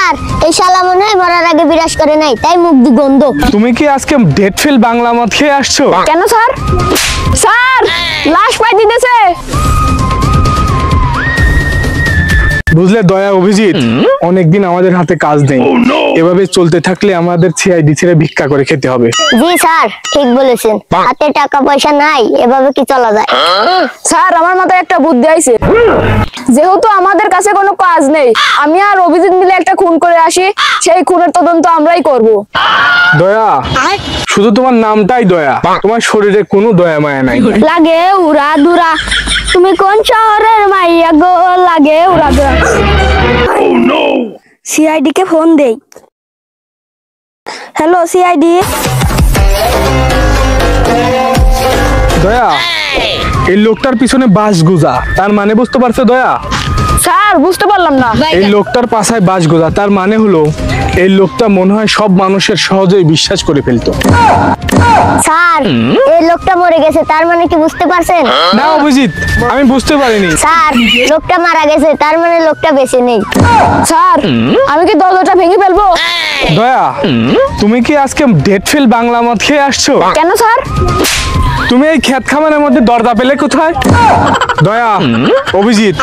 Sir এই শালা মনে হয় মরার আগে বিরাজ করে নাই, তাই মুখ দি গন্ধ। তুমি কি আজকে ডেট ফেল বাংলা মদ খেয়ে আসছো? কেন স্যার? স্যার লাশ পাই দিতেছে। বুঝলে দয়া, অভিজিৎ অনেকদিন আমাদের হাতে কাজ নেই, এভাবে চলতে থাকলে আমাদের সিআইডি ছেড়ে ভিক্ষা করে খেতে হবে। জি স্যার ঠিক বলেছেন, হাতে টাকা পয়সা নাই, এভাবে কি চলা যায়? স্যার আমার মাথায় একটা বুদ্ধি আইছে। যেহেতু আমাদের কাছে কোনো কাজ নেই, আমি আর অভিজিৎ মিলে একটা খুন করে আসি, সেই খুনের তদন্ত আমরাই করব। দয়া, শুধু তোমার নামটাই দয়া, তোমার শরীরে কোনো দয়া মায়া নাই। লাগে উড়া দুরা, তুমি কোন শহরের মাইয়া গো? লাগে উড়া দুরা। সিআইডি কে ফোন দেই। Hello CID. দয়া, এই লোকটার পিছনে বাস গুজা, তার মানে বুঝতে পারছো দয়া? স্যার বুঝতে পারলাম না। এই লোকটার পাশায় বাস গোজা, তার মানে হলো এই লোকটা মনে হয় সব মানুষের সহজেই বিশ্বাস করে ফেলতো। স্যার এই লোকটা মরে গেছে, তার মানে কি বুঝতে পারছেন? না অভিজিৎ, আমি বুঝতে পারিনি। স্যার লোকটা মারা গেছে, তার মানে লোকটা বেঁচে নেই। স্যার আমি কি দরজাটা ভেঙে ফেলবো? দয়া, তুমি কি আজকে ডেট ফেল বাংলা মদ খেয়ে আসছো? কেন স্যার? তুমি এই ক্ষেত খামারের মধ্যে দরজা পেলে কোথায়? দয়া, অভিজিৎ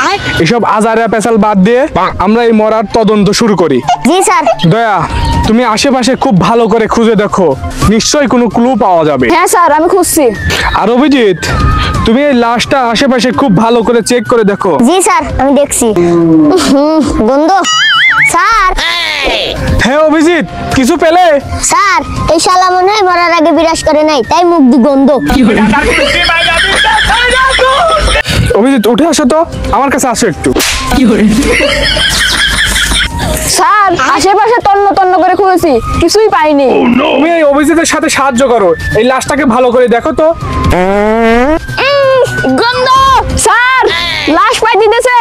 এসব আজারা পেশাল বাদ দিয়ে আমরা এই মরার তদন্ত শুরু করি। জি স্যার। দয়া, তুমি আশেপাশে খুব ভালো করে খুঁজে দেখো, নিশ্চয়ই কোনো ক্লু পাওয়া যাবে। হ্যাঁ স্যার আমি খুঁজছি। আর অভিজিৎ, তুমি এই লাশটা আশেপাশে খুব ভালো করে চেক করে দেখো। জি স্যার আমি দেখছি। গন্ধ। স্যার। হ্যাঁ অভিজিৎ, কিছু পেলে? স্যার এই শালা মনে হয় মরার আগে বিরাজ করে নাই, তাই মুখ দি গন্ধ। অভিজিৎ উঠে আসো তো, আমার কাছে আসো একটু। স্যার আশেপাশে তন্ন তন্ন করে খুঁজেছি, কিছুই পাইনি। তুমি এই অভিজিতের সাথে সাহায্য করো, এই লাশটাকে ভালো করে দেখো তো। গন্ধ। স্যার লাশ পাই দিতেছে।